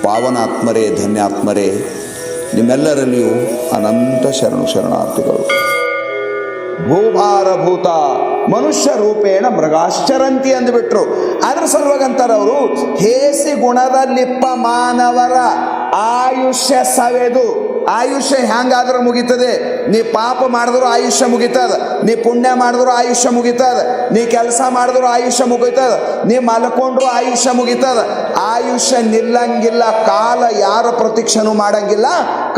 ಪಾವನಾತ್ಮರೇ, ಧನ್ಯಾತ್ಮರೇ, ನಿಮ್ಮೆಲ್ಲರಲ್ಲಿಯೂ ಅನಂತ ಶರಣಾರ್ಥಿಗಳು. ಭೂಭಾರಭೂತ ಮನುಷ್ಯ ರೂಪೇಣ ಮೃಗಾಶ್ಚರಂತಿ ಅಂದುಬಿಟ್ರು. ಅದ್ರ ಸಲುವಾಗಂತಾರವರು, ಹೇಸಿ ಗುಣದಲ್ಲಿಪ್ಪ ಮಾನವರ ಆಯುಷ್ಯ ಸವೆದು. ಆಯುಷ್ಯ ಹೆಂಗಾದ್ರೂ ಮುಗಿತದೆ. ನೀ ಪಾಪ ಮಾಡಿದ್ರು ಆಯುಷ್ಯ ಮುಗಿತದ, ನೀ ಪುಣ್ಯ ಮಾಡಿದ್ರು ಆಯುಷ್ಯ ಮುಗಿತದ, ನೀ ಕೆಲಸ ಮಾಡಿದ್ರು ಆಯುಷ್ಯ ಮುಗಿತದ, ನೀ ಮಲ್ಕೊಂಡ್ರು ಆಯುಷ್ಯ ಮುಗಿತದ. ಆಯುಷ್ಯ ನಿಲ್ಲಂಗಿಲ್ಲ. ಕಾಲ ಯಾರ ಪ್ರತೀಕ್ಷೆನೂ ಮಾಡಂಗಿಲ್ಲ.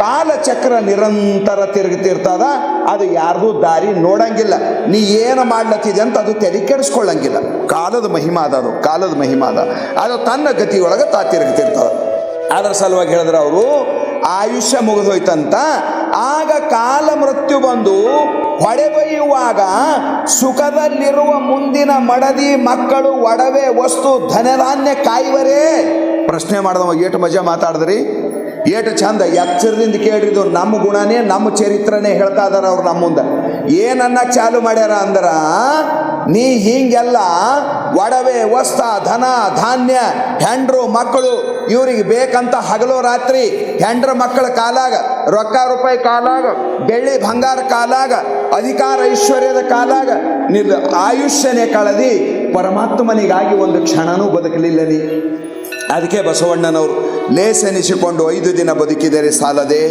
ಕಾಲಚಕ್ರ ನಿರಂತರ ತಿರುಗುತ್ತಿರ್ತದ. ಅದು ಯಾರ್ದು ದಾರಿ ನೋಡಂಗಿಲ್ಲ. ನೀ ಏನು ಮಾಡ್ಲತ್ತಿದೆ ಅಂತ ಅದು ತಲೆ ಕೆಡಿಸ್ಕೊಳ್ಳಂಗಿಲ್ಲ. ಕಾಲದ ಮಹಿಮಾ ಅದ, ಅದು ಕಾಲದ ಮಹಿಮಾ ಅದ. ಅದು ತನ್ನ ಗತಿಯೊಳಗೆ ತಿರುಗುತ್ತಿರ್ತದ. ಅದರ ಸಲುವಾಗಿ ಹೇಳಿದ್ರೆ ಅವರು, ಆಯುಷ್ಯ ಮುಗಿದೋಯ್ತಂತ. ಆಗ ಕಾಲ ಮೃತ್ಯು ಬಂದು ಹೊಡೆಬೊಯ್ಯುವಾಗ ಸುಖದಲ್ಲಿರುವ ಮುಂದಿನ ಮಡದಿ ಮಕ್ಕಳು ಒಡವೆ ವಸ್ತು ಧನಧಾನ್ಯ ಕಾಯುವರೇ. ಪ್ರಶ್ನೆ ಮಾಡಿದವ, ಏಟು ಮಜಾ ಮಾತಾಡಿದ್ರಿ, ಏಟು ಚಂದ ಎಚ್ಚರದಿಂದ ಕೇಳಿದ್ದು. ನಮ್ಮ ಗುಣನೇ ನಮ್ಮ ಚರಿತ್ರನೇ ಹೇಳ್ತಾ ಇದಾರ ಅವ್ರು ನಮ್ಮ ಮುಂದೆ. ಏನನ್ನ ಚಾಲು ಮಾಡ್ಯಾರ ಅಂದ್ರ, ನೀ ಹಿಂಗೆಲ್ಲ ಒಡವೆ ವಸ್ತ ಧನ ಧಾನ್ಯ ಹೆಂಡ್ರು ಮಕ್ಕಳು ಇವ್ರಿಗೆ ಬೇಕಂತ ಹಗಲು ರಾತ್ರಿ ಹೆಂಡ್ರ ಮಕ್ಕಳ ಕಾಲಾಗ, ರೊಕ್ಕ ರೂಪಾಯಿ ಕಾಲಾಗ, ಬೆಳ್ಳಿ ಬಂಗಾರ ಕಾಲಾಗ, ಅಧಿಕಾರ ಐಶ್ವರ್ಯದ ಕಾಲಾಗ ನಿಲ್ಲ ಆಯುಷ್ಯನೇ ಕಳೆದಿ ಪರಮಾತ್ಮನಿಗಾಗಿ ಒಂದು ಕ್ಷಣನೂ ಬದುಕಲಿಲ್ಲ ನೀ. ಅದಕ್ಕೆ ಬಸವಣ್ಣನವರು, ಲೇಸೆನಿಸಿಕೊಂಡು 5 ದಿನ ಬದುಕಿದರೆ ಸಾಲದೆ,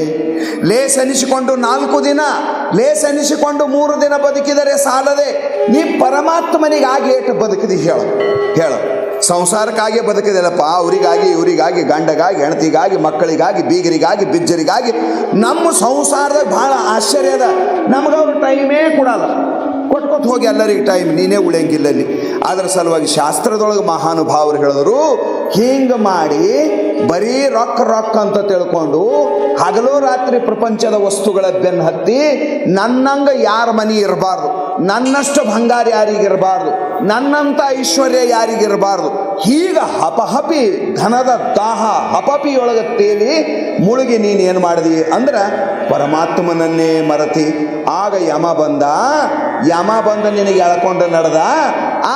ಲೇಸೆನಿಸಿಕೊಂಡು 4 ದಿನ, ಲೇಸೆನಿಸಿಕೊಂಡು 3 ದಿನ ಬದುಕಿದರೆ ಸಾಲದೆ. ನೀ ಪರಮಾತ್ಮನಿಗಾಗಿ ಏಟು ಬದುಕಿದಿ ಹೇಳು. ಸಂಸಾರಕ್ಕಾಗಿ ಬದುಕಿದೆಲ್ಲಪ್ಪ, ಅವರಿಗಾಗಿ ಇವರಿಗಾಗಿ, ಗಂಡಗಾಗಿ ಹೆಂಡತಿಗಾಗಿ, ಮಕ್ಕಳಿಗಾಗಿ, ಬೀಗರಿಗಾಗಿ, ಬಿಜ್ಜರಿಗಾಗಿ. ನಮ್ಮ ಸಂಸಾರದಾಗ ಭಾಳ ಆಶ್ಚರ್ಯ ಅದ. ನಮಗವ್ರು ಟೈಮೇ ಕೊಡಲ್ಲ. ಕೊಟ್ಕೊತ ಹೋಗಿ ಎಲ್ಲರಿಗೆ ಟೈಮ್, ನೀನೇ ಉಳಿಯಂಗಿಲ್ಲ ಅಲ್ಲಿ. ಅದರ ಸಲುವಾಗಿ ಶಾಸ್ತ್ರದೊಳಗೆ ಮಹಾನುಭಾವರು ಹೇಳಿದ್ರು, ಹಿಂಗೆ ಮಾಡಿ ಬರೀ ರೊಕ್ಕ ಅಂತ ತಿಳ್ಕೊಂಡು ಹಗಲು ರಾತ್ರಿ ಪ್ರಪಂಚದ ವಸ್ತುಗಳ ಬೆನ್ನು ಹತ್ತಿ ನನ್ನಂಗ ಯಾರ ಮನೆ ಇರಬಾರ್ದು, ನನ್ನಷ್ಟು ಬಂಗಾರ ಯಾರಿಗಿರಬಾರ್ದು, ನನ್ನಂಥ ಐಶ್ವರ್ಯ ಯಾರಿಗಿರಬಾರ್ದು. ಹೀಗ ಹಪಹಪಿ ಧನದ ದಾಹ ಹಪಪಿಯೊಳಗೆ ತೇಲಿ ಮುಳುಗಿ ನೀನೇನು ಮಾಡಿದಿ ಅಂದ್ರೆ ಪರಮಾತ್ಮನನ್ನೇ ಮರತಿ. ಆಗ ಯಮ ಬಂದ ನಿನಗೆ ಎಳ್ಕೊಂಡು ನಡೆದ.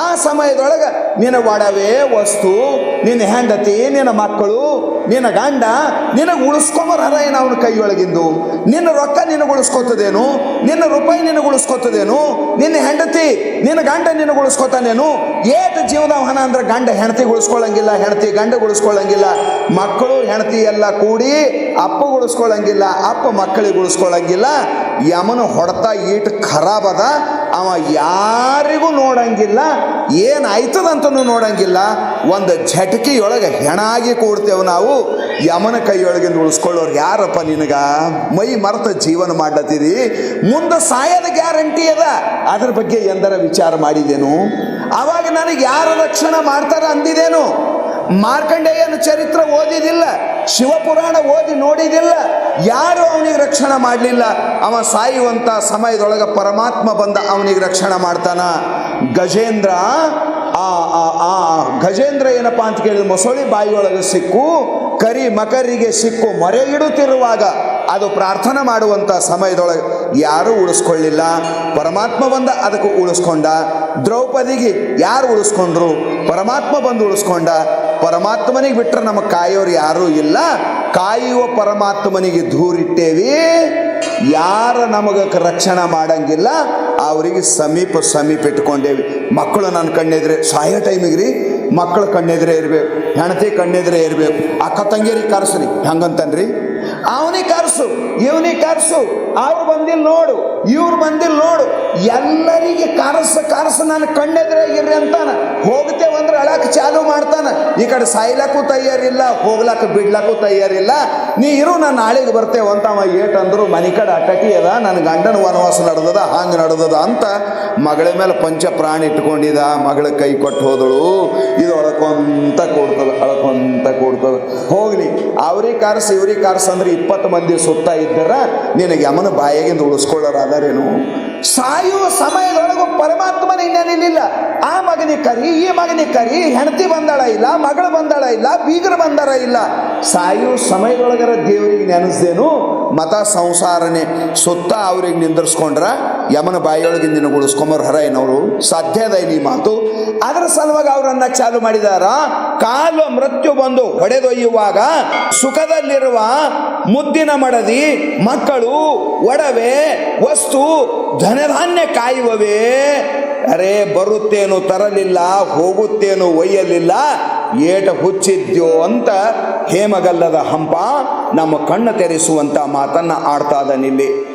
ಆ ಸಮಯದೊಳಗೆ ನಿನ್ನ ಒಡವೆ ವಸ್ತು, ನಿನ್ನ ಹೆಂಡತಿ, ನಿನ್ನ ಮಕ್ಕಳು, ನಿನ್ನ ಗಂಡ ನಿನಗೆ ಉಳಿಸ್ಕೊಂಬರ ಏನು ಅವನ ಕೈಯೊಳಗಿಂದು? ನಿನ್ನ ರೊಕ್ಕ ನಿನಗೆ ಉಳಿಸ್ಕೊತದೇನು? ನಿನ್ನ ರೂಪಾಯಿ ನಿನಗೆ ಉಳಿಸ್ಕೊತದೇನು? ನಿನ್ನ ಹೆಂಡತಿ ನಿನ್ನ ಗಂಡ ನಿನಗೆ ಉಳಿಸ್ಕೊತಾನೇನು? ಏಟು ಜೀವನವನ ಅಂದ್ರೆ ಗಂಡ ಹೆಂಡತಿಗೆ ಉಳಿಸ್ಕೊಳ್ಳಂಗಿಲ್ಲ, ಹೆಂಡತಿ ಗಂಡ ಉಳಿಸ್ಕೊಳ್ಳಂಗಿಲ್ಲ, ಮಕ್ಕಳು ಹೆಂಡತಿ ಎಲ್ಲ ಕೂಡಿ ಅಪ್ಪ ಉಳಿಸ್ಕೊಳ್ಳಂಗಿಲ್ಲ, ಅಪ್ಪ ಮಕ್ಕಳಿಗೆ ಉಳಿಸ್ಕೊಳ್ಳಂಗಿಲ್ಲ. ಯಮನ ಹೊಡೆತ ಈಟ್ ಖರಾಬ್ ಅದ. ಅವ ಯಾರಿಗೂ ನೋಡಂಗಿಲ್ಲ, ಏನಾಯ್ತದಂತನೂ ನೋಡಂಗಿಲ್ಲ. ಒಂದು ಝಟಕಿಯೊಳಗೆ ಹೆಣಾಗಿ ಕೂಡ್ತೇವೆ ನಾವು. ಯಮನ ಕೈಯೊಳಗಿಂದ ಉಳಿಸ್ಕೊಳ್ಳೋರು ಯಾರಪ್ಪ ನಿನಗ? ಮೈ ಮರೆತ ಜೀವನ ಮಾಡ್ಲತ್ತಿದಿ, ಮುಂದೆ ಸಾಯದ ಗ್ಯಾರಂಟಿ ಅದ. ಅದ್ರ ಬಗ್ಗೆ ಎಂದರ ವಿಚಾರ ಮಾಡಿದೇನು? ಅವಾಗ ನನಗೆ ಯಾರು ರಕ್ಷಣೆ ಮಾಡ್ತಾರ ಅಂದಿದೇನು? ಮಾರ್ಕಂಡೇಯನ ಚರಿತ್ರೆ ಓದಿದಿಲ್ಲ, ಶಿವಪುರಾಣ ಓದಿ ನೋಡಿದಿಲ್ಲ, ಯಾರು ಅವನಿಗೆ ರಕ್ಷಣೆ ಮಾಡಲಿಲ್ಲ. ಅವ ಸಾಯುವಂಥ ಸಮಯದೊಳಗೆ ಪರಮಾತ್ಮ ಬಂದ ಅವನಿಗೆ ರಕ್ಷಣೆ ಮಾಡ್ತಾನ. ಗಜೇಂದ್ರ ಏನಪ್ಪಾ ಅಂತ ಕೇಳಿದ್ರೆ, ಮೊಸಳಿ ಬಾಯಿಯೊಳಗೆ ಸಿಕ್ಕು ಕರಿ ಮಕರಿಗೆ ಸಿಕ್ಕು ಮೊರೆ ಇಡುತ್ತಿರುವಾಗ ಅದು ಪ್ರಾರ್ಥನೆ ಮಾಡುವಂಥ ಸಮಯದೊಳಗೆ ಯಾರೂ ಉಳಿಸ್ಕೊಳ್ಳಿಲ್ಲ. ಪರಮಾತ್ಮ ಬಂದ ಅದಕ್ಕೆ ಉಳಿಸ್ಕೊಂಡ. ದ್ರೌಪದಿಗೆ ಯಾರು ಉಳಿಸ್ಕೊಂಡ್ರು? ಪರಮಾತ್ಮ ಬಂದು ಉಳಿಸ್ಕೊಂಡ. ಪರಮಾತ್ಮನಿಗೆ ಬಿಟ್ಟರೆ ನಮಗೆ ಕಾಯೋರು ಯಾರೂ ಇಲ್ಲ. ಕಾಯುವ ಪರಮಾತ್ಮನಿಗೆ ದೂರಿಟ್ಟೇವಿ. ಯಾರು ನಮಗೆ ರಕ್ಷಣೆ ಮಾಡಂಗಿಲ್ಲ ಅವರಿಗೆ ಸಮೀಪ ಇಟ್ಕೊಂಡೇವಿ. ಮಕ್ಕಳು ನನ್ನ ಕಣ್ಣೆದ್ರೆ ಸಾಯೋ ಟೈಮಿಗೆ ರೀ ಮಕ್ಕಳು ಕಣ್ಣೆದ್ರೆ ಇರಬೇಕು, ಹೆಂಡತಿ ಕಣ್ಣೆದ್ರೆ ಇರಬೇಕು. ಅಕ್ಕ ತಂಗಿಯರಿಗೆ ಕರೆಸ್ರಿ ಹಂಗಂತನ್ರಿ. ಅವನಿಗೆ ಕರೆಸು, ಇವನಿಗೆ ಕರೆಸು, ಅವ್ರು ಬಂದಿಲ್ಲ ನೋಡು, ಇವ್ರು ಬಂದಿಲ್ಲ ನೋಡು, ಎಲ್ಲರಿಗೆ ಕರೆಸ ನನ್ನ ಕಣ್ಣೆದ್ರೆ ಇರ್ರಿ ಅಂತಾನ. ಹೋಗ್ತೇವಂದ್ರೆ ಅಳಕ್ಕೆ ಚಾಲು ಮಾಡ್ತಾನ. ಈ ಕಡೆ ಸಾಯ್ಲಕ್ಕೂ ತಯಾರಿಲ್ಲ, ಹೋಗ್ಲಕ್ಕ ಬಿಡ್ಲಕ್ಕೂ ತಯಾರಿಲ್ಲ. ನೀ ಇರು, ನಾನು ನಾಳೆಗೆ ಬರ್ತೇವಂತ. ಅವ ಏಟಂದ್ರು ಮನೆ ಕಡೆ ಅಟಕಿ ಅದ, ನನ್ನ ಗಂಡನ ವನವಾಸ ನಡೆದದ, ಹಂಗೆ ನಡೆದದ ಅಂತ ಮಗಳ ಮೇಲೆ ಪಂಚ ಪ್ರಾಣ ಇಟ್ಕೊಂಡಿದ. ಮಗಳ ಕೈ ಕೊಟ್ಟು ಹೋದಳು. ಇದು ಅಳ್ಕೊಂತ ಕೊಡ್ತದ. ಹೋಗ್ಲಿ, ಅವ್ರಿಗೆ ಕರೆಸಿ ಇವ್ರಿಗೆ ಕರೆಸ ಅಂದ್ರೆ 20 ಮಂದಿ ಸುತ್ತ ಇದ್ದಾರ. ನಿನಗೆ ಯಮನ ಬಾಯಿಗಿಂದ ಉಳಿಸ್ಕೊಳ್ಳೋರು ಅದಾರೇನು? ಸಾಯುವ ಸಮಯದೊಳಗೂ ಪರಮಾತ್ಮನ ಇನ್ನೇನಿಲ್ಲ. ಆ ಮಗನಿಗೆ ಕರಿ, ಈ ಮಗನಿಗೆ ಕರಿ, ಹೆಂಡತಿ ಬಂದಾಳ ಇಲ್ಲ, ಮಗಳು ಬಂದಾಳ ಇಲ್ಲ, ಬೀಗರು ಬಂದಾರ ಇಲ್ಲ. ಸಾಯುವ ಸಮಯದೊಳಗರ ದೇವರಿಗೆ ನೆನೆಸ್ದೇನು ಮತ ಸಂಸಾರನೇ ಸುತ್ತ ಅವ್ರಿಗೆ ನಿಂದಿರ್ಸ್ಕೊಂಡ್ರ ಯಮನ ಬಾಯಿಯೊಳಗೆ ನಿನಗುಳಿಸ್ಕೊಂಬರ್ ಹರ ಏನವರು ಸಾಧ್ಯದ ಈ ಮಾತು. ಅದರ ಸಲುವಾಗಿ ಅವರನ್ನ ಚಾಲು ಮಾಡಿದಾರ. ಕಾಲು ಮೃತ್ಯು ಬಂದು ಹೊಡೆದೊಯ್ಯುವಾಗ ಸುಖದಲ್ಲಿರುವ ಮುದ್ದಿನ ಮಡದಿ, ಮಕ್ಕಳು, ಒಡವೆ, ವಸ್ತು, ಧನಧಾನ್ಯ ಕಾಯುವವೇ, ಅರೇ ಬರುತ್ತೇನು ತರಲಿಲ್ಲ, ಹೋಗುತ್ತೇನು ಒಯ್ಯಲಿಲ್ಲ, ಏಟ ಹುಚ್ಚಿದ್ಯೋ ಅಂತ ಹೇಮಗಲ್ಲದ ಹಂಪ ನಮ್ಮ ಕಣ್ಣು ತೆರೆಸುವಂತ ಮಾತನ್ನ ಆಡ್ತಾ ಇದ್ದಾನಿಲ್ಲಿ.